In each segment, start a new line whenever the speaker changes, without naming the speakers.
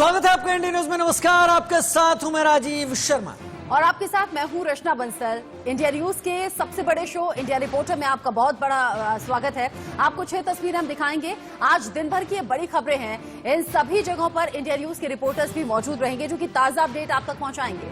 स्वागत है आपका इंडिया न्यूज में। नमस्कार, आपके साथ हूं मैं राजीव शर्मा
और आपके साथ मैं हूं रचना बंसल। इंडिया न्यूज के सबसे बड़े शो इंडिया रिपोर्टर में आपका बहुत बड़ा स्वागत है। आपको 6 तस्वीरें हम दिखाएंगे। आज दिन भर की ये बड़ी खबरें हैं। इन सभी जगहों पर इंडिया न्यूज के रिपोर्टर्स भी मौजूद रहेंगे जो कि ताजा अपडेट आप तक पहुंचाएंगे।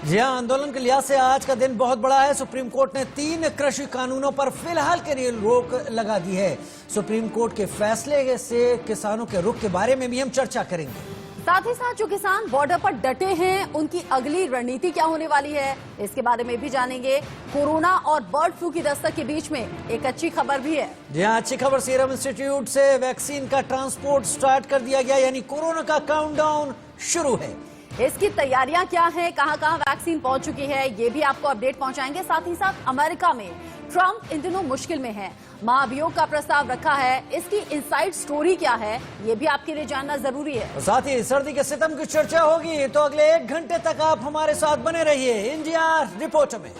जी हां, आंदोलन के लिहाज से आज का दिन बहुत बड़ा है। सुप्रीम कोर्ट ने 3 कृषि कानूनों पर फिलहाल के लिए रोक लगा दी है। सुप्रीम कोर्ट के फैसले से किसानों के रुख के बारे में भी हम चर्चा करेंगे।
साथ ही साथ जो किसान बॉर्डर पर डटे हैं उनकी अगली रणनीति क्या होने वाली है, इसके बारे में भी जानेंगे। कोरोना और बर्ड फ्लू की दस्तक के बीच में एक अच्छी खबर भी है।
जी हां, अच्छी खबर, सीरम इंस्टीट्यूट से वैक्सीन का ट्रांसपोर्ट स्टार्ट कर दिया गया, यानी कोरोना का काउंटडाउन शुरू है।
इसकी तैयारियां क्या है, कहां-कहां वैक्सीन पहुंच चुकी है, ये भी आपको अपडेट पहुंचाएंगे। साथ ही साथ अमेरिका में ट्रंप इन दिनों मुश्किल में है, महाभियोग का प्रस्ताव रखा है। इसकी इनसाइड स्टोरी क्या है, ये भी आपके लिए जानना जरूरी है।
और साथ ही सर्दी के सितम की चर्चा होगी, तो अगले 1 घंटे तक आप हमारे साथ बने रहिए इंडिया रिपोर्टर में।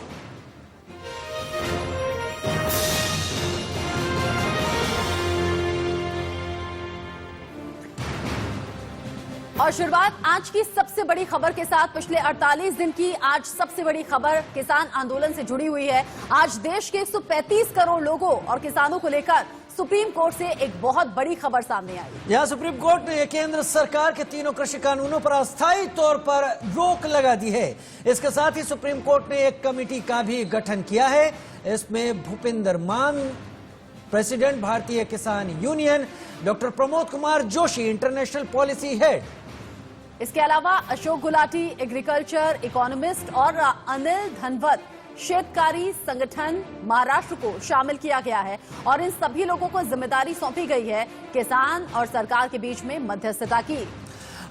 और शुरुआत आज की सबसे बड़ी खबर के साथ। पिछले 48 दिन की आज सबसे बड़ी खबर किसान आंदोलन से जुड़ी हुई है। आज देश के 135 करोड़ लोगों और किसानों को लेकर सुप्रीम कोर्ट से एक बहुत बड़ी खबर सामने आई।
यहां सुप्रीम कोर्ट ने केंद्र सरकार के 3 कृषि कानूनों पर अस्थायी तौर पर रोक लगा दी है। इसके साथ ही सुप्रीम कोर्ट ने एक कमेटी का भी गठन किया है। इसमें भूपिंदर मान, प्रेसिडेंट भारतीय किसान union, doctor Pramod Kumar Joshi, international policy head,
इसके अलावा अशोक गुलाटी, एग्रीकल्चर इकोनॉमिस्ट और अनिल धनवत, शेतकारी संगठन महाराष्ट्र को शामिल किया गया है। और इन सभी लोगों को जिम्मेदारी सौंपी गई है किसान और सरकार के बीच में मध्यस्थता की।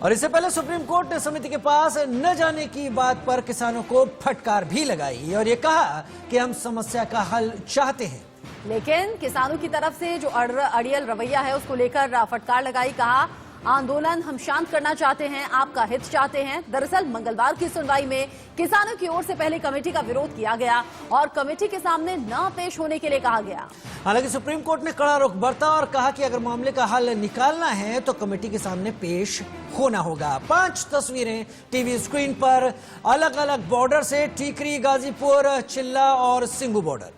और इससे पहले सुप्रीम कोर्ट ने समिति के पास न जाने की बात पर किसानों को फटकार भी लगाई और ये कहा कि हम समस्या का हल चाहते हैं।
लेकिन किसानों की तरफ से जो अड़ियल रवैया है उसको लेकर फटकार लगाई। कहा आंदोलन हम शांत करना चाहते हैं, आपका हित चाहते हैं। दरअसल मंगलवार की सुनवाई में किसानों की ओर से पहले कमेटी का विरोध किया गया और कमेटी के सामने न पेश होने के लिए कहा गया।
हालांकि सुप्रीम कोर्ट ने कड़ा रुख बरता और कहा कि अगर मामले का हल निकालना है तो कमेटी के सामने पेश होना होगा। 5 तस्वीरें टीवी स्क्रीन पर अलग अलग बॉर्डर से, टीकरी, गाजीपुर, चिल्ला और सिंगू बॉर्डर।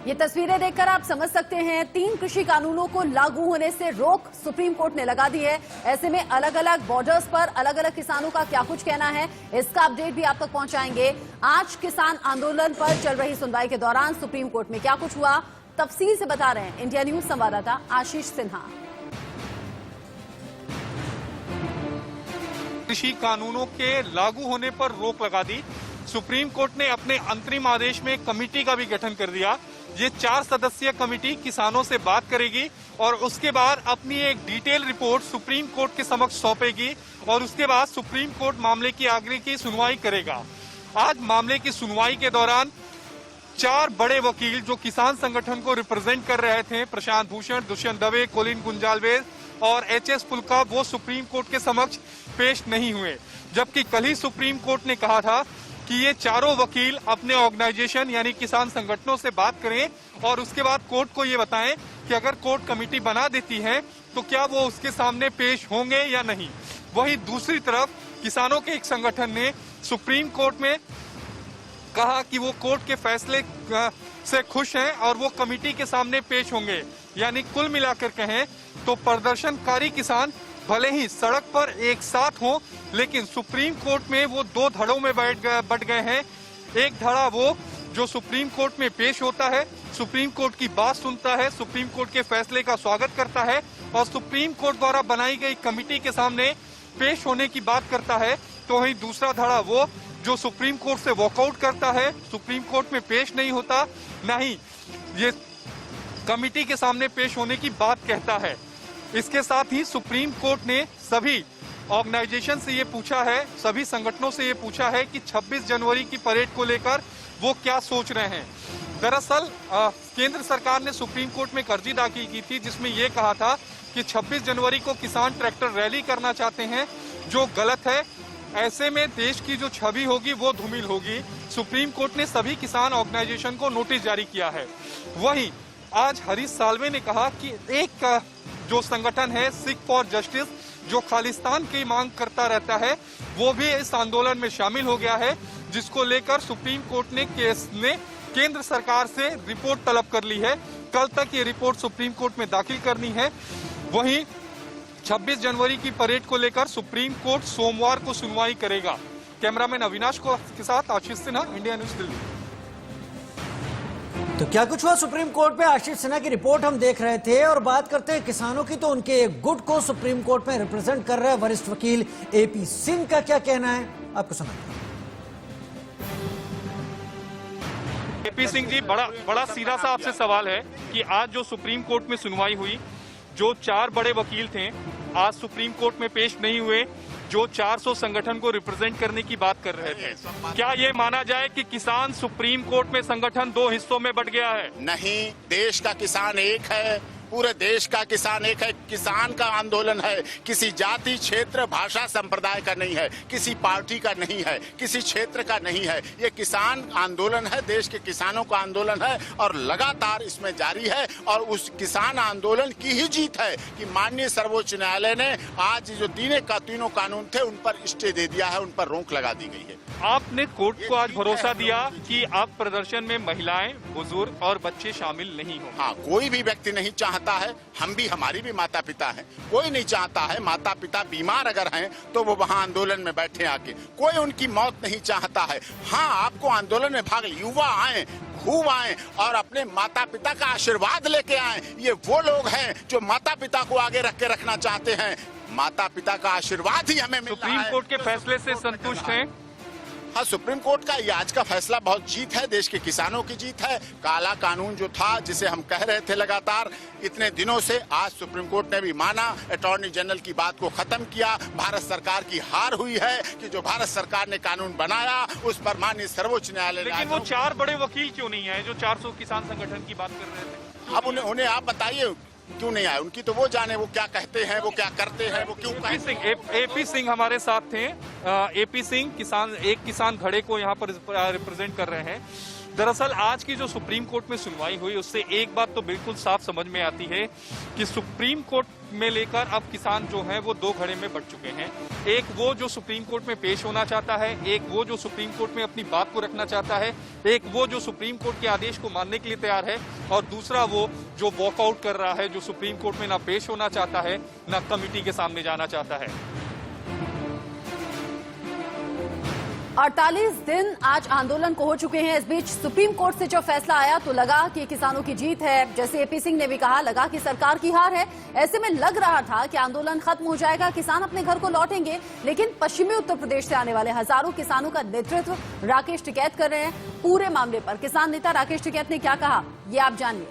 ये तस्वीरें देखकर आप समझ सकते हैं 3 कृषि कानूनों को लागू होने से रोक सुप्रीम कोर्ट ने लगा दी है। ऐसे में अलग अलग बॉर्डर्स पर अलग अलग किसानों का क्या कुछ कहना है, इसका अपडेट भी आप तक पहुंचाएंगे। आज किसान आंदोलन पर चल रही सुनवाई के दौरान सुप्रीम कोर्ट में क्या कुछ हुआ, तफसील से बता रहे हैं इंडिया न्यूज संवाददाता आशीष सिन्हा।
कृषि कानूनों के लागू होने पर रोक लगा दी। सुप्रीम कोर्ट ने अपने अंतरिम आदेश में कमेटी का भी गठन कर दिया। ये 4 सदस्यीय कमेटी किसानों से बात करेगी और उसके बाद अपनी एक डिटेल रिपोर्ट सुप्रीम कोर्ट के समक्ष सौंपेगी और उसके बाद सुप्रीम कोर्ट मामले की आगे की सुनवाई करेगा। आज मामले की सुनवाई के दौरान 4 बड़े वकील जो किसान संगठन को रिप्रेजेंट कर रहे थे, प्रशांत भूषण, दुष्यंत दवे, कोलिन गुंजालवेज और HS पुलका, वो सुप्रीम कोर्ट के समक्ष पेश नहीं हुए। जबकि कल ही सुप्रीम कोर्ट ने कहा था कि ये चारों वकील अपने ऑर्गेनाइजेशन यानी किसान संगठनों से बात करें और उसके बाद कोर्ट को ये बताएं कि अगर कोर्ट कमेटी बना देती है तो क्या वो उसके सामने पेश होंगे या नहीं। वहीं दूसरी तरफ किसानों के एक संगठन ने सुप्रीम कोर्ट में कहा कि वो कोर्ट के फैसले से खुश हैं और वो कमेटी के सामने पेश होंगे। यानी कुल मिलाकर कहें तो प्रदर्शनकारी किसान भले ही सड़क पर एक साथ हों, लेकिन सुप्रीम कोर्ट में वो 2 धड़ों में बट गए हैं। एक धड़ा वो जो सुप्रीम कोर्ट में पेश होता है, सुप्रीम कोर्ट की बात सुनता है, सुप्रीम कोर्ट के फैसले का स्वागत करता है और सुप्रीम कोर्ट द्वारा बनाई गई कमेटी के सामने पेश होने की बात करता है। तो वहीं दूसरा धड़ा वो जो सुप्रीम कोर्ट से वॉकआउट करता है, सुप्रीम कोर्ट में पेश नहीं होता, न ही ये कमेटी के सामने पेश होने की बात कहता है। इसके साथ ही सुप्रीम कोर्ट ने सभी ऑर्गेनाइजेशन से ये पूछा है, सभी संगठनों से ये पूछा है कि 26 जनवरी की परेड को लेकर वो क्या सोच रहे हैं। दरअसल केंद्र सरकार ने सुप्रीम कोर्ट में एक अर्जी दाखिल की थी जिसमें ये कहा था कि 26 जनवरी को किसान ट्रैक्टर रैली करना चाहते हैं, जो गलत है। ऐसे में देश की जो छवि होगी वो धूमिल होगी। सुप्रीम कोर्ट ने सभी किसान ऑर्गेनाइजेशन को नोटिस जारी किया है। वहीं आज हरीश साल्वे ने कहा कि एक जो संगठन है सिख फॉर जस्टिस, जो खालिस्तान की मांग करता रहता है वो भी इस आंदोलन में शामिल हो गया है, जिसको लेकर सुप्रीम कोर्ट ने केंद्र सरकार से रिपोर्ट तलब कर ली है। कल तक ये रिपोर्ट सुप्रीम कोर्ट में दाखिल करनी है। वहीं 26 जनवरी की परेड को लेकर सुप्रीम कोर्ट सोमवार को सुनवाई करेगा। कैमरामैन अविनाश के साथ आशीष सिन्हा, इंडिया न्यूज, दिल्ली।
तो क्या कुछ हुआ सुप्रीम कोर्ट में? आशीष सिन्हा की रिपोर्ट हम देख रहे थे। और बात करते हैं किसानों की, तो उनके एक गुट को सुप्रीम कोर्ट में रिप्रेजेंट कर रहे हैं वरिष्ठ वकील एपी सिंह का क्या कहना है, आपको सुनाते हैं।
एपी सिंह जी, बड़ा सीधा सा आपसे सवाल है कि आज जो सुप्रीम कोर्ट में सुनवाई हुई, जो 4 बड़े वकील थे आज सुप्रीम कोर्ट में पेश नहीं हुए, जो 400 संगठन को रिप्रेजेंट करने की बात कर रहे थे। क्या ये माना जाए कि किसान सुप्रीम कोर्ट में संगठन 2 हिस्सों में बंट गया है?
नहीं, देश का किसान एक है, पूरे देश का किसान एक है। किसान का आंदोलन है, किसी जाति, क्षेत्र, भाषा, संप्रदाय का नहीं है, किसी पार्टी का नहीं है, किसी क्षेत्र का नहीं है। ये किसान आंदोलन है, देश के किसानों का आंदोलन है और लगातार इसमें जारी है। और उस किसान आंदोलन की ही जीत है कि माननीय सर्वोच्च न्यायालय ने आज जो तीनों कानून थे उन पर स्टे दे दिया है, उन पर रोक लगा दी गई है।
आपने कोर्ट को आज भरोसा दिया कि आप प्रदर्शन में महिलाएं, बुजुर्ग और बच्चे शामिल नहीं हों।
हाँ, कोई भी व्यक्ति नहीं चाहता है, हमारी भी माता पिता हैं, कोई नहीं चाहता है माता पिता बीमार अगर हैं तो वो वहाँ आंदोलन में बैठे आके, कोई उनकी मौत नहीं चाहता है। हाँ, आपको आंदोलन में भाग, युवा आए, खूब आए और अपने माता पिता का आशीर्वाद लेके आए। ये वो लोग हैं जो माता पिता को आगे रख के रखना चाहते हैं। माता पिता का आशीर्वाद ही हमें मिल रहा है।
सुप्रीम कोर्ट के फैसले से संतुष्ट हैं?
हाँ, सुप्रीम कोर्ट का ये आज का फैसला बहुत जीत है, देश के किसानों की जीत है। काला कानून जो था, जिसे हम कह रहे थे लगातार इतने दिनों से, आज सुप्रीम कोर्ट ने भी माना, अटॉर्नी जनरल की बात को खत्म किया। भारत सरकार की हार हुई है कि जो भारत सरकार ने कानून बनाया उस पर माननीय सर्वोच्च न्यायालय।
लेकिन वो 4 बड़े वकील क्यों नहीं है जो 400 किसान संगठन की बात कर रहे थे?
अब उन्हें आप बताइए क्यों नहीं आए, उनकी तो वो जाने, वो क्या कहते हैं, वो क्या करते हैं, वो क्यों कहते हैं।
एपी सिंह हमारे साथ थे। एपी सिंह एक किसान घड़े को यहाँ पर रिप्रेजेंट कर रहे हैं। दरअसल आज की जो सुप्रीम कोर्ट में सुनवाई हुई उससे एक बात तो बिल्कुल साफ समझ में आती है कि सुप्रीम कोर्ट में लेकर अब किसान जो हैं वो 2 घड़े में बंट चुके हैं। एक वो जो सुप्रीम कोर्ट में पेश होना चाहता है, एक वो जो सुप्रीम कोर्ट में अपनी बात को रखना चाहता है, एक वो जो सुप्रीम कोर्ट के आदेश को मानने के लिए तैयार है, और दूसरा वो जो वॉकआउट कर रहा है, जो सुप्रीम कोर्ट में ना पेश होना चाहता है ना कमिटी के सामने जाना चाहता है।
48 दिन आज आंदोलन को हो चुके हैं। इस बीच सुप्रीम कोर्ट से जो फैसला आया तो लगा कि किसानों की जीत है। जैसे एपी सिंह ने भी कहा, लगा कि सरकार की हार है। ऐसे में लग रहा था कि आंदोलन खत्म हो जाएगा, किसान अपने घर को लौटेंगे। लेकिन पश्चिमी उत्तर प्रदेश से आने वाले हजारों किसानों का नेतृत्व राकेश टिकैत कर रहे हैं। पूरे मामले पर किसान नेता राकेश टिकैत ने क्या कहा, ये आप जानिए।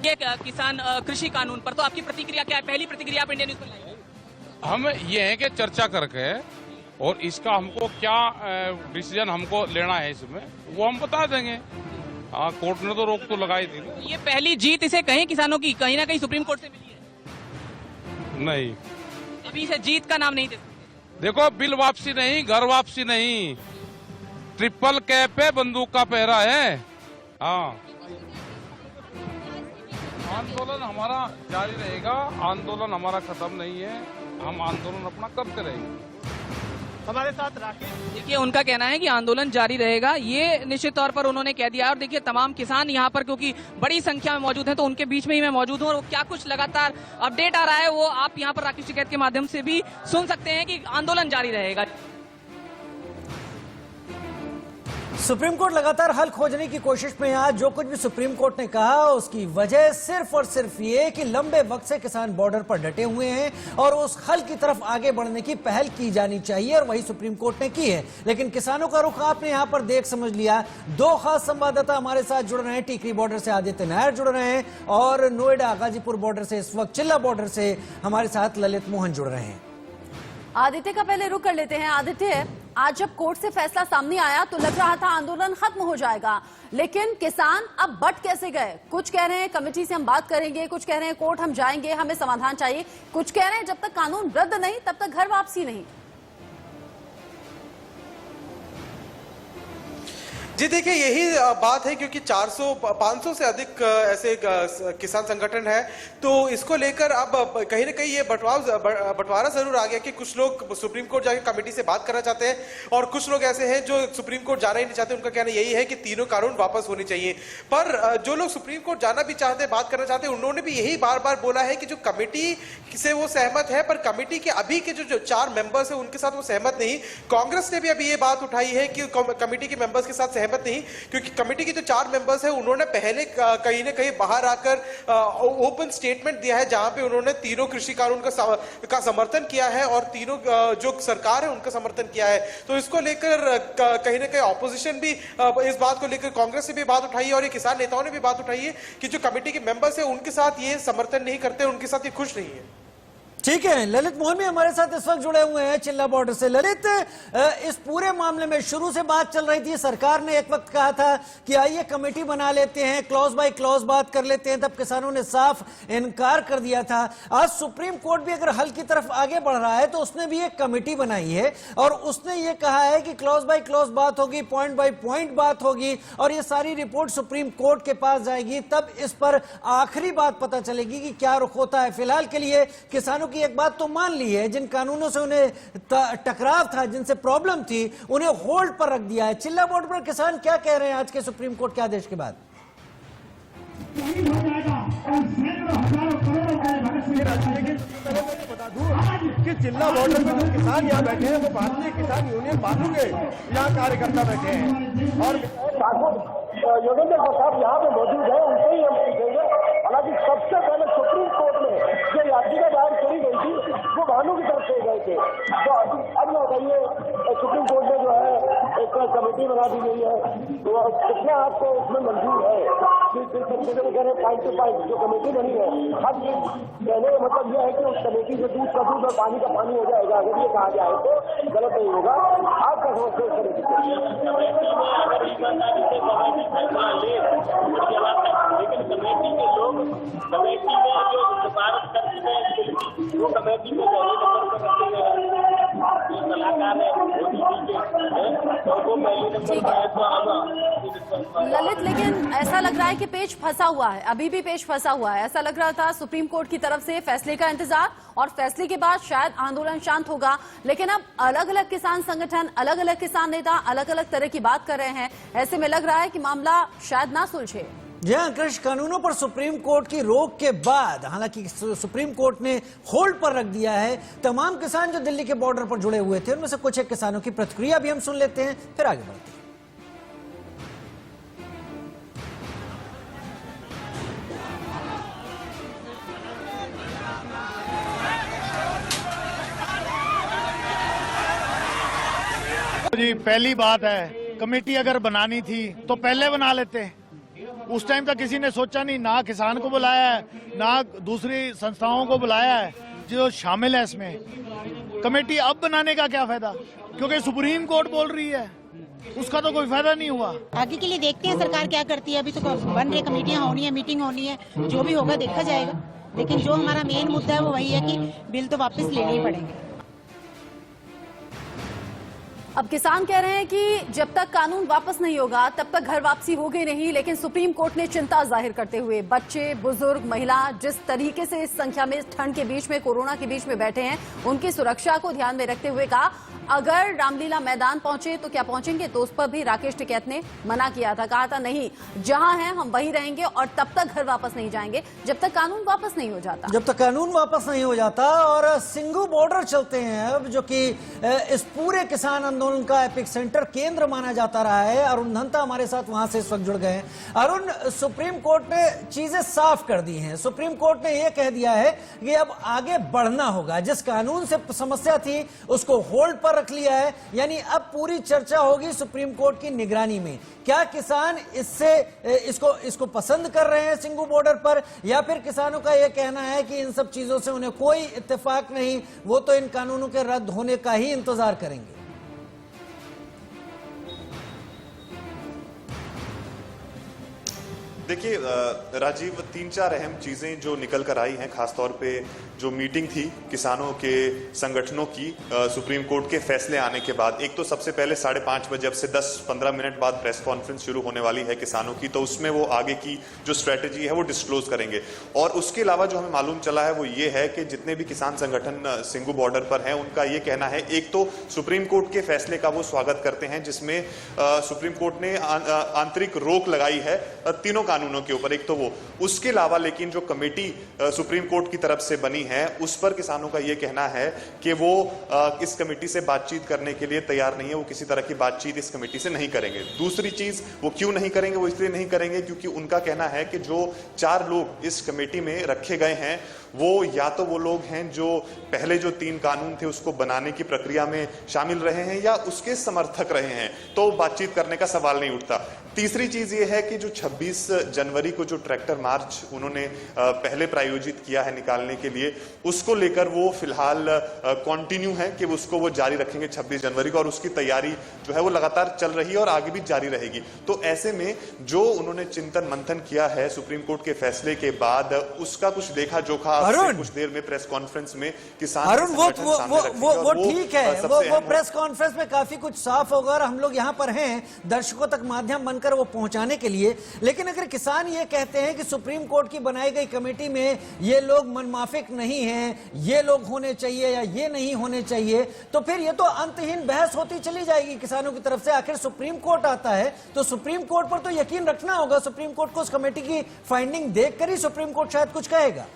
ये किसान कृषि कानून पर तो आपकी प्रतिक्रिया क्या है? पहली प्रतिक्रिया आप इंडिया न्यूज पर लाइए।
हम ये है कि चर्चा करके और इसका हमको क्या डिसीजन हमको लेना है इसमें वो हम बता देंगे। हाँ, कोर्ट ने तो रोक तो लगाई थी।
ये पहली जीत इसे कहीं किसानों की कहीं ना कहीं सुप्रीम कोर्ट से मिली है?
नहीं,
अभी इसे जीत का नाम नहीं दे सकते।
देखो, बिल वापसी नहीं, घर वापसी नहीं, ट्रिपल कैप पे बंदूक का पहरा है। हाँ, आंदोलन हमारा जारी रहेगा, आंदोलन हमारा खत्म नहीं है, हम आंदोलन अपना करते रहेंगे।
हमारे साथ राकेश।
देखिए, उनका कहना है कि आंदोलन जारी रहेगा, ये निश्चित तौर पर उन्होंने कह दिया। और देखिए, तमाम किसान यहाँ पर क्योंकि बड़ी संख्या में मौजूद हैं तो उनके बीच में ही मैं मौजूद हूँ और क्या कुछ लगातार अपडेट आ रहा है वो आप यहाँ पर राकेश टिकैत के माध्यम से भी सुन सकते हैं कि आंदोलन जारी रहेगा।
सुप्रीम कोर्ट लगातार हल खोजने की कोशिश में है। आज जो कुछ भी सुप्रीम कोर्ट ने कहा उसकी वजह सिर्फ और सिर्फ ये कि लंबे वक्त से किसान बॉर्डर पर डटे हुए हैं और उस हल की तरफ आगे बढ़ने की पहल की जानी चाहिए, और वही सुप्रीम कोर्ट ने की है। लेकिन किसानों का रुख आपने यहां पर देख समझ लिया। 2 खास संवाददाता हमारे साथ जुड़ रहे हैं। टिकरी बॉर्डर से आदित्य नायर जुड़ रहे हैं और नोएडा गाजीपुर बॉर्डर से इस वक्त चिल्ला बॉर्डर से हमारे साथ ललित मोहन जुड़ रहे हैं।
आदित्य का पहले रुक कर लेते हैं। आदित्य, आज जब कोर्ट से फैसला सामने आया तो लग रहा था आंदोलन खत्म हो जाएगा, लेकिन किसान अब बट कैसे गए? कुछ कह रहे हैं कमेटी से हम बात करेंगे, कुछ कह रहे हैं कोर्ट हम जाएंगे, हमें समाधान चाहिए, कुछ कह रहे हैं जब तक कानून रद्द नहीं तब तक घर वापसी नहीं।
जी देखिए, यही बात है, क्योंकि 500 से अधिक ऐसे किसान संगठन है, तो इसको लेकर अब कहीं ना कहीं ये बंटवारा जरूर आ गया कि कुछ लोग सुप्रीम कोर्ट जाके कमेटी से बात करना चाहते हैं और कुछ लोग ऐसे हैं जो सुप्रीम कोर्ट जाना ही नहीं चाहते। उनका कहना यही है कि तीनों कानून वापस होने चाहिए। पर जो लोग सुप्रीम कोर्ट जाना भी चाहते हैं, बात करना चाहते हैं, उन्होंने भी यही बार बार बोला है कि जो कमेटी से वो सहमत है, पर कमेटी के अभी के जो 4 मेंबर्स है उनके साथ वो सहमत नहीं। कांग्रेस ने भी अभी ये बात उठाई है कि कमेटी के मेंबर्स के साथ सहमत नहीं, क्योंकि कमेटी के जो 4 मेंबर्स हैं उन्होंने पहले कहीं ना कहीं बाहर आकर ओपन स्टेटमेंट दिया है, जहां पे उन्होंने तीनों कृषि कानून का समर्थन किया है और तीनों जो सरकार है उनका समर्थन किया है। तो इसको लेकर कहीं ना कहीं ऑपोजिशन भी इस बात को लेकर कांग्रेस से भी बात उठाई है और ये किसान नेताओं ने भी बात उठाई है कि जो कमेटी के मेंबर्स है उनके साथ ये समर्थन नहीं करते, उनके साथ ये खुश नहीं है।
ठीक है, ललित मोहन भी हमारे साथ इस वक्त जुड़े हुए हैं चिल्ला बॉर्डर से। ललित, इस पूरे मामले में शुरू से बात चल रही थी, सरकार ने एक वक्त कहा था कि आइए कमेटी बना लेते हैं, क्लॉज बाय क्लॉज बात कर लेते हैं, तब किसानों ने साफ इनकार कर दिया था। आज सुप्रीम कोर्ट भी अगर हल की तरफ आगे बढ़ रहा है तो उसने भी एक कमेटी बनाई है और उसने ये कहा है कि क्लॉज बाय क्लॉज बात होगी, पॉइंट बाय पॉइंट बात होगी और ये सारी रिपोर्ट सुप्रीम कोर्ट के पास जाएगी, तब इस पर आखिरी बात पता चलेगी कि क्या रुख होता है। फिलहाल के लिए किसानों की एक बात तो मान ली है, जिन कानूनों से उन्हें टकराव था, जिनसे प्रॉब्लम थी, उन्हें होल्ड पर रख दिया है। चिल्ला बॉर्डर पर किसान क्या कह रहे हैं आज के सुप्रीम कोर्ट के आदेश के बाद?
कि जिला बॉर्डर में जो किसान यहाँ बैठे हैं वो भारतीय किसान यूनियन बालू के यहाँ कार्यकर्ता बैठे हैं और योगेंद्र प्रसाद यहाँ पे मौजूद है, उनसे ही हम पूछेंगे। हालांकि सबसे पहले सुप्रीम कोर्ट में जो याचिका दायर करी गई थी वो भानु की तरफ से गए थे, तो अब बताइए सुप्रीम कोर्ट में जो है एक कमेटी बना दी गई है, तो कितना आपको उसमें मंजूर है कि जिस तरीके से कह रहे हैं पॉइंट टू पॉइंट जो कमेटी बनी है, अब ये कहने का मतलब यह है कि उस कमेटी से दूध का दूध और पानी का पानी हो जाएगा, अगर ये कहा जाए तो गलत नहीं होगा। आपका समझते हैं लेकिन कमेटी के लोग कमेटी में जो सिफारिश करते हैं वो कमेटी में पहले नंबर पर रखते हैं, जो सलाहकार है वो पहले नंबर पर है। तो
ललित, लेकिन ऐसा लग रहा है कि पेच फंसा हुआ है, अभी भी पेच फंसा हुआ है। ऐसा लग रहा था सुप्रीम कोर्ट की तरफ से फैसले का इंतजार और फैसले के बाद शायद आंदोलन शांत होगा, लेकिन अब अलग अलग किसान संगठन, अलग अलग किसान नेता अलग अलग तरह की बात कर रहे हैं। ऐसे में लग रहा है कि मामला शायद ना सुलझे।
जी हाँ, कृषि कानूनों पर सुप्रीम कोर्ट की रोक के बाद, हालांकि सुप्रीम कोर्ट ने होल्ड पर रख दिया है तमाम किसान जो दिल्ली के बॉर्डर पर जुड़े हुए थे, उनमें से कुछ एक किसानों की प्रतिक्रिया भी हम सुन लेते हैं, फिर आगे बढ़ते हैं।
जी, पहली बात है कमेटी अगर बनानी थी तो पहले बना लेते। उस टाइम तक किसी ने सोचा नहीं, ना किसान को बुलाया है ना दूसरी संस्थाओं को बुलाया है जो शामिल है इसमें। कमेटी अब बनाने का क्या फायदा, क्योंकि सुप्रीम कोर्ट बोल रही है, उसका तो कोई फायदा नहीं हुआ।
आगे के लिए देखते हैं सरकार क्या करती है। अभी तो बन रही कमेटियां होनी है, मीटिंग होनी है, जो भी होगा देखा जाएगा। लेकिन जो हमारा मेन मुद्दा है वो वही है कि बिल तो वापस लेने ही पड़ेंगे।
अब किसान कह रहे हैं कि जब तक कानून वापस नहीं होगा तब तक घर वापसी होगी नहीं, लेकिन सुप्रीम कोर्ट ने चिंता जाहिर करते हुए बच्चे, बुजुर्ग, महिला जिस तरीके से इस संख्या में ठंड के बीच में, कोरोना के बीच में बैठे हैं, उनकी सुरक्षा को ध्यान में रखते हुए कहा अगर रामलीला मैदान पहुंचे तो क्या पहुंचेंगे, तो उस पर भी राकेश टिकैत ने मना किया था। कहा था नहीं, जहां हैं हम वहीं रहेंगे और तब तक घर वापस नहीं जाएंगे जब तक कानून वापस नहीं हो जाता।
जब तक कानून वापस नहीं हो जाता। और सिंगू बॉर्डर चलते हैं अब, जो कि इस पूरे किसान आंदोलन का एपिक सेंटर केंद्र माना जाता रहा है। अरुण धंता हमारे साथ वहां से इस वक्त जुड़ गए हैं। अरुण, सुप्रीम कोर्ट ने चीजें साफ कर दी हैं। सुप्रीम कोर्ट ने यह कह दिया है कि अब आगे बढ़ना होगा, जिस कानून से समस्या थी उसको होल्ड पर रख लिया है, यानी अब पूरी चर्चा होगी सुप्रीम कोर्ट की निगरानी में। क्या किसान इसको पसंद कर रहे हैं सिंगू बॉर्डर पर, या फिर किसानों का यह कहना है कि इन सब चीजों से उन्हें कोई इत्तेफाक नहीं, वो तो इन कानूनों के रद्द होने का ही इंतजार करेंगे?
देखिए राजीव, 3-4 अहम चीजें जो निकल कर आई हैं, खासतौर पे जो मीटिंग थी किसानों के संगठनों की सुप्रीम कोर्ट के फैसले आने के बाद। एक तो सबसे पहले 5:30 बजे, अब से 10-15 मिनट बाद प्रेस कॉन्फ्रेंस शुरू होने वाली है किसानों की, तो उसमें वो आगे की जो स्ट्रेटेजी है वो डिस्क्लोज करेंगे। और उसके अलावा जो हमें मालूम चला है वो ये है कि जितने भी किसान संगठन सिंगू बॉर्डर पर हैं, उनका ये कहना है, एक तो सुप्रीम कोर्ट के फैसले का वो स्वागत करते हैं जिसमें सुप्रीम कोर्ट ने आंतरिक रोक लगाई है तीनों कानूनों के ऊपर। एक तो वो, उसके अलावा लेकिन जो कमेटी सुप्रीम कोर्ट की तरफ से बनी है उस पर किसानों का यह कहना है कि वो इस कमेटी से बातचीत करने के लिए तैयार नहीं है, वो किसी तरह की बातचीत इस कमेटी से नहीं करेंगे। दूसरी चीज, वो क्यों नहीं करेंगे? वो इसलिए नहीं करेंगे क्योंकि उनका कहना है कि जो 4 लोग इस कमेटी में रखे गए हैं वो या तो वो लोग हैं जो पहले जो 3 कानून थे उसको बनाने की प्रक्रिया में शामिल रहे हैं या उसके समर्थक रहे हैं, तो बातचीत करने का सवाल नहीं उठता। तीसरी चीज ये है कि जो 26 जनवरी को जो ट्रैक्टर मार्च उन्होंने पहले प्रायोजित किया है निकालने के लिए, उसको लेकर वो फिलहाल कंटिन्यू है कि उसको वो जारी रखेंगे 26 जनवरी को, और उसकी तैयारी जो है वो लगातार चल रही है और आगे भी जारी रहेगी। तो ऐसे में जो उन्होंने चिंतन मंथन किया है सुप्रीम कोर्ट के फैसले के बाद, उसका कुछ देखा जोखा कुछ देर में प्रेस कॉन्फ्रेंस में किसान
अरुण वो ठीक है, वो प्रेस कॉन्फ्रेंस में काफी कुछ साफ होगा और हम लोग यहाँ पर हैं दर्शकों तक माध्यम बनकर वो पहुंचाने के लिए। लेकिन अगर किसान ये कहते हैं कि सुप्रीम कोर्ट की बनाई गई कमेटी में ये लोग मनमाफिक नहीं हैं, ये लोग होने चाहिए या ये नहीं होने चाहिए, तो फिर ये तो अंतहीन बहस होती चली जाएगी किसानों की तरफ से। आखिर सुप्रीम कोर्ट आता है तो सुप्रीम कोर्ट पर तो यकीन रखना होगा, सुप्रीम कोर्ट को उस कमेटी की फाइंडिंग देखकर ही सुप्रीम कोर्ट शायद कुछ कहेगा।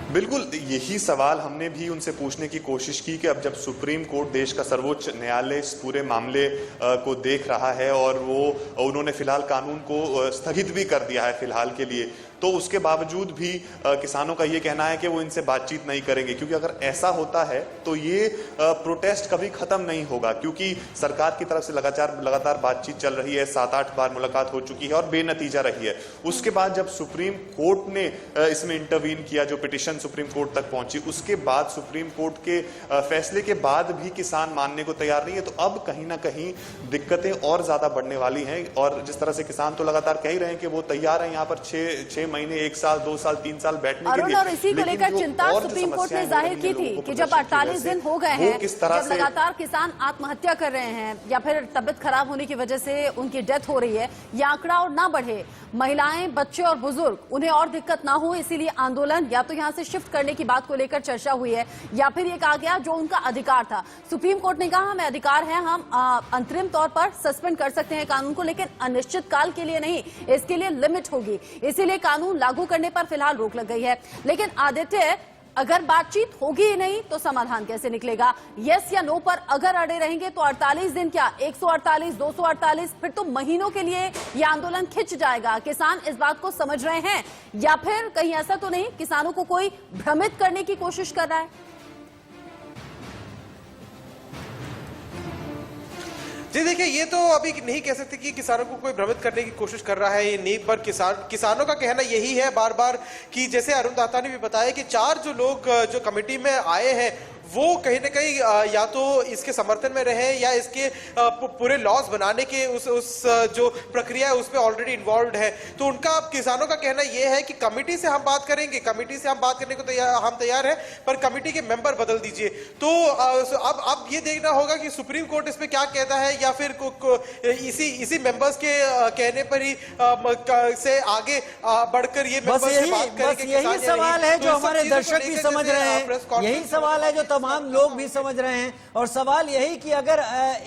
बिल्कुल यही सवाल हमने भी उनसे पूछने की कोशिश की कि अब जब सुप्रीम कोर्ट, देश का सर्वोच्च न्यायालय, इस पूरे मामले को देख रहा है और उन्होंने फिलहाल कानून को स्थगित भी कर दिया है फिलहाल के लिए, तो उसके बावजूद भी किसानों का ये कहना है कि वो इनसे बातचीत नहीं करेंगे, क्योंकि अगर ऐसा होता है तो ये प्रोटेस्ट कभी खत्म नहीं होगा, क्योंकि सरकार की तरफ से लगातार बातचीत चल रही है, 7-8 बार मुलाकात हो चुकी है और बेनतीजा रही है। उसके बाद जब सुप्रीम कोर्ट ने इसमें इंटरवीन किया, जो पिटीशन सुप्रीम कोर्ट तक पहुंची, उसके बाद सुप्रीम कोर्ट के फैसले के बाद भी किसान मानने को तैयार नहीं है, तो अब कहीं ना कहीं दिक्कतें और ज्यादा बढ़ने वाली हैं। और जिस तरह से किसान तो लगातार कह ही रहे हैं कि वो तैयार हैं यहाँ पर 6 महीने, 1 साल, 2 साल, 3 साल बैठने के लिए।
और इसी को लेकर चिंता सुप्रीम कोर्ट ने जाहिर की थी कि जब 48 दिन हो गए हैं, जब लगातार किसान आत्महत्या कर रहे हैं या फिर तबियत खराब होने की वजह से उनकी डेथ हो रही है, ये आंकड़ा और ना बढ़े, महिलाएं, बच्चे और बुजुर्ग, उन्हें और दिक्कत ना हो, इसीलिए आंदोलन या तो यहां से शिफ्ट करने की बात को लेकर चर्चा हुई है, या फिर ये कहा गया जो उनका अधिकार था, सुप्रीम कोर्ट ने कहा हमें अधिकार है, हम अंतरिम तौर पर सस्पेंड कर सकते हैं कानून को, लेकिन अनिश्चित काल के लिए नहीं, इसके लिए लिमिट होगी, इसीलिए कानून लागू करने पर फिलहाल रोक लग गई है। लेकिन आदित्य, अगर बातचीत होगी ही नहीं तो समाधान कैसे निकलेगा? यस या नो पर अगर अड़े रहेंगे तो 48 दिन क्या, 148, 248, फिर तो महीनों के लिए यह आंदोलन खिंच जाएगा। किसान इस बात को समझ रहे हैं या फिर कहीं ऐसा तो नहीं किसानों को कोई भ्रमित करने की कोशिश कर रहा है?
जी देखिए, ये तो अभी नहीं कह सकते कि किसानों को कोई भ्रमित करने की कोशिश कर रहा है ये नहीं, पर किसानों का कहना यही है बार बार कि जैसे अरुण दाता ने भी बताया कि 4 जो लोग जो कमेटी में आए हैं वो कहीं ना कहीं या तो इसके समर्थन में रहे या इसके पूरे लॉस बनाने के उस जो प्रक्रिया है उसमें ऑलरेडी इन्वॉल्व है। तो उनका, किसानों का कहना यह है कि कमेटी से हम बात करेंगे, कमेटी से हम बात करने को हम तैयार हैं, पर कमेटी के मेंबर बदल दीजिए। तो अब ये देखना होगा कि सुप्रीम कोर्ट इसमें क्या कहता है, या फिर इसी मेंबर्स के कहने पर ही से आगे बढ़कर ये मेंबर्स से बात करेंगे।
यही सवाल है जो हमारे दर्शक भी समझ रहे हैं, यही सवाल है जो तमाम लोग भी समझ रहे हैं, और सवाल यही कि अगर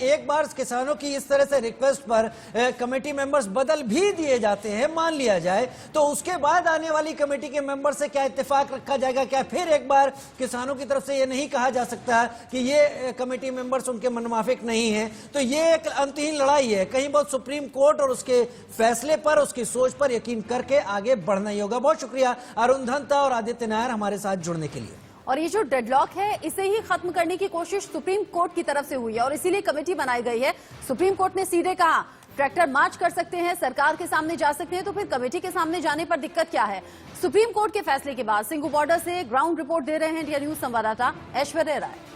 एक बार किसानों की इस तरह से रिक्वेस्ट पर कमेटी मेंबर्स बदल भी दिए जाते हैं, मान लिया जाए, तो उसके बाद आने वाली कमेटी के मेंबर से क्या इत्तेफाक रखा जाएगा? क्या फिर एक बार किसानों की तरफ से ये नहीं कहा जा सकता कि ये कमेटी मेंबर्स उनके मनमाफिक नहीं है? तो ये एक अंतहीन लड़ाई है, कहीं बहुत सुप्रीम कोर्ट और उसके फैसले पर, उसकी सोच पर यकीन करके आगे बढ़ना ही होगा। बहुत शुक्रिया अरुण धंता और आदित्य नायर हमारे साथ जुड़ने के लिए।
और ये जो डेडलॉक है इसे ही खत्म करने की कोशिश सुप्रीम कोर्ट की तरफ से हुई है और इसीलिए कमेटी बनाई गई है। सुप्रीम कोर्ट ने सीधे कहा ट्रैक्टर मार्च कर सकते हैं, सरकार के सामने जा सकते हैं, तो फिर कमेटी के सामने जाने पर दिक्कत क्या है? सुप्रीम कोर्ट के फैसले के बाद सिंगू बॉर्डर से ग्राउंड रिपोर्ट दे रहे हैं इंडिया न्यूज संवाददाता ऐश्वर्या राय।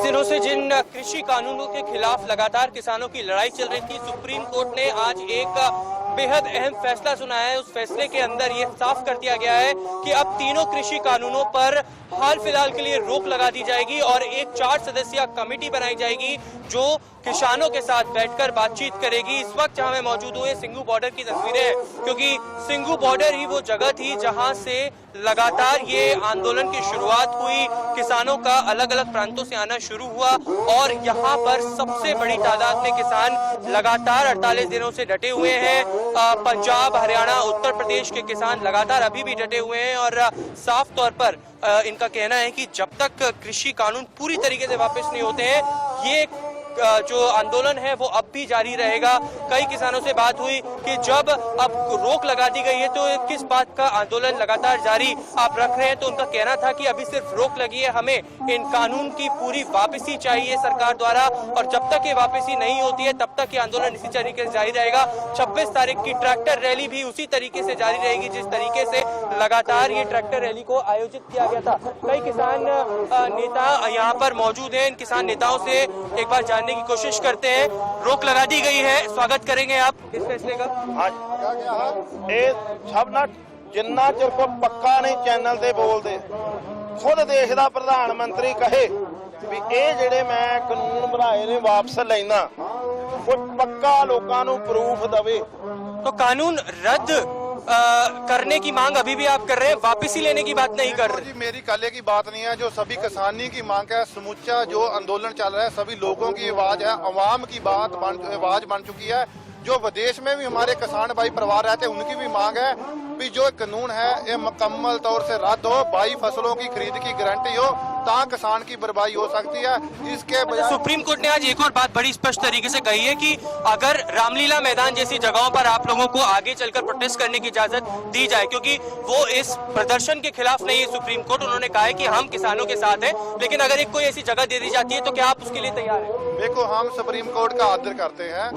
दिनों से जिन कृषि कानूनों के खिलाफ लगातार किसानों की लड़ाई चल रही थी, सुप्रीम कोर्ट ने आज एक बेहद अहम फैसला सुनाया है। उस फैसले के अंदर ये साफ कर दिया गया है कि अब तीनों कृषि कानूनों पर हाल फिलहाल के लिए रोक लगा दी जाएगी और एक 4 सदस्यीय कमेटी बनाई जाएगी जो किसानों के साथ बैठकर बातचीत करेगी। इस वक्त जहां मैं मौजूद हूँ, सिंघू बॉर्डर की तस्वीरें हैं, क्योंकि सिंघू बॉर्डर ही वो जगह थी जहां से लगातार ये आंदोलन की शुरुआत हुई। किसानों का अलग अलग प्रांतों से आना शुरू हुआ और यहाँ पर सबसे बड़ी तादाद में किसान लगातार 48 दिनों से डटे हुए हैं। पंजाब, हरियाणा, उत्तर प्रदेश के किसान लगातार अभी भी डटे हुए हैं और साफ तौर पर इनका कहना है कि जब तक कृषि कानून पूरी तरीके से वापस नहीं होते हैं, ये जो आंदोलन है वो अब भी जारी रहेगा। कई किसानों से बात हुई कि जब अब रोक लगा दी गई है तो किस बात का आंदोलन लगातार जारी आप रख रहे हैं, तो उनका कहना था कि अभी सिर्फ रोक लगी है, हमें इन कानून की पूरी वापसी चाहिए सरकार द्वारा और जब तक ये वापसी नहीं होती है तब तक ये आंदोलन इसी तरीके से जारी रहेगा। 26 तारीख की ट्रैक्टर रैली भी उसी तरीके से जारी रहेगी जिस तरीके से लगातार ये ट्रैक्टर रैली को आयोजित किया गया था। कई किसान नेता यहाँ पर मौजूद हैं, इन किसान नेताओं से एक बार जानने की कोशिश करते हैं। रोक लगा दी गई है, स्वागत करेंगे आप इस फैसले का?
सब ना जिन्ना चिर को पक्का नहीं चैनल ते बोलते, खुद देश दा प्रधानमंत्री कहे भी ਇਹ ਜਿਹੜੇ ਮੈਂ ਕਾਨੂੰਨ ਬਣਾਏ ਨੇ ਵਾਪਸ ਲੈਣਾ, ਕੋਈ ਪੱਕਾ ਲੋਕਾਂ ਨੂੰ ਪ੍ਰੂਫ ਦਵੇ।
तो कानून रद्द करने की मांग अभी भी आप कर रहे हैं, वापसी लेने की बात नहीं कर रहे?
जी मेरी काले की बात नहीं है, जो सभी किसानी की मांग है, समूचा जो आंदोलन चल रहा है सभी लोगों की आवाज है, अवाम की आवाज बन चुकी है। जो विदेश में भी हमारे किसान भाई परिवार रहते हैं उनकी भी मांग है भी जो कानून है ये मुकम्मल तौर से रद्द हो, 22 फसलों की खरीद की गारंटी हो, ता किसान की बर्बादी हो सकती है। इसके बजाय
सुप्रीम कोर्ट ने आज एक और बात बड़ी स्पष्ट तरीके से कही है कि अगर रामलीला मैदान जैसी जगहों पर आप लोगों को आगे चलकर प्रोटेस्ट करने की इजाजत दी जाए, क्योंकि वो इस प्रदर्शन के खिलाफ नहीं है सुप्रीम कोर्ट, उन्होंने कहा है कि हम किसानों के साथ हैं, लेकिन अगर एक कोई ऐसी जगह दे दी जाती है तो क्या आप उसके लिए तैयार हैं?
देखो हम सुप्रीम कोर्ट का आदर करते हैं,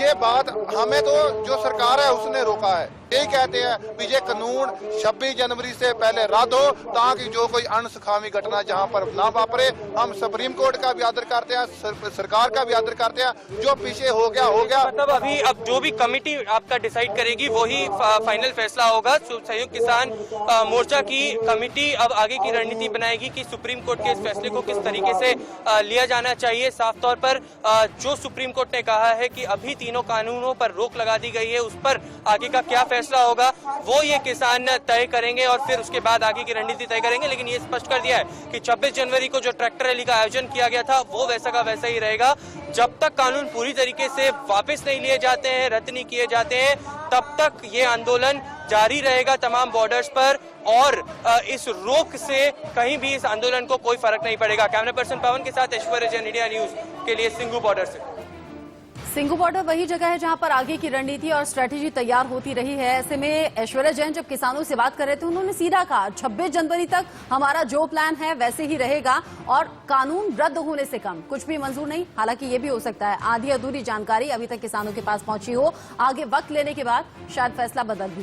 ये बात हमें तो जो सरकार है उसने रोका है। यही कहते हैं कि ये कानून 26 जनवरी से पहले रद्द हो ताकि जो कोई अनसुखावी घटना जहां पर ना वापरे। हम सुप्रीम कोर्ट का भी आदर करते हैं, सरकार का भी आदर करते हैं, जो पीछे हो गया हो गया।
मतलब अभी अब जो भी कमेटी आपका डिसाइड करेगी वही फाइनल फैसला होगा। संयुक्त किसान मोर्चा की कमेटी अब आगे की रणनीति बनाएगी कि सुप्रीम कोर्ट के इस फैसले को किस तरीके से लिया जाना चाहिए। साफ तौर पर जो सुप्रीम कोर्ट ने कहा है कि अभी तीनों कानूनों पर रोक लगा दी गई है, उस पर आगे का क्या फैसला होगा वो ये किसान तय करेंगे और फिर उसके बाद आगे की रणनीति तय करेंगे। लेकिन ये स्पष्ट कर दिया है कि 26 जनवरी को जो ट्रैक्टर रैली का आयोजन किया गया था वो वैसा का वैसा ही रहेगा। जब तक कानून पूरी तरीके से वापस नहीं लिए जाते हैं, रद्द नहीं किए जाते हैं, तब तक ये आंदोलन जारी रहेगा तमाम बॉर्डर्स पर और इस रोक से कहीं भी इस आंदोलन को कोई फर्क नहीं पड़ेगा। कैमरा पर्सन पवन के साथ ऐश्वर्या जैन, इंडिया न्यूज के लिए सिंघू बॉर्डर से।
सिंघू बॉर्डर वही जगह है जहां पर आगे की रणनीति और स्ट्रेटेजी तैयार होती रही है। ऐसे में ऐश्वर्या जैन जब किसानों से बात कर रहे थे उन्होंने सीधा कहा 26 जनवरी तक हमारा जो प्लान है वैसे ही रहेगा और कानून रद्द होने से कम कुछ भी मंजूर नहीं। हालांकि ये भी हो सकता है आधी अधूरी जानकारी अभी तक किसानों के पास पहुंची हो, आगे वक्त लेने के बाद शायद फैसला बदल भी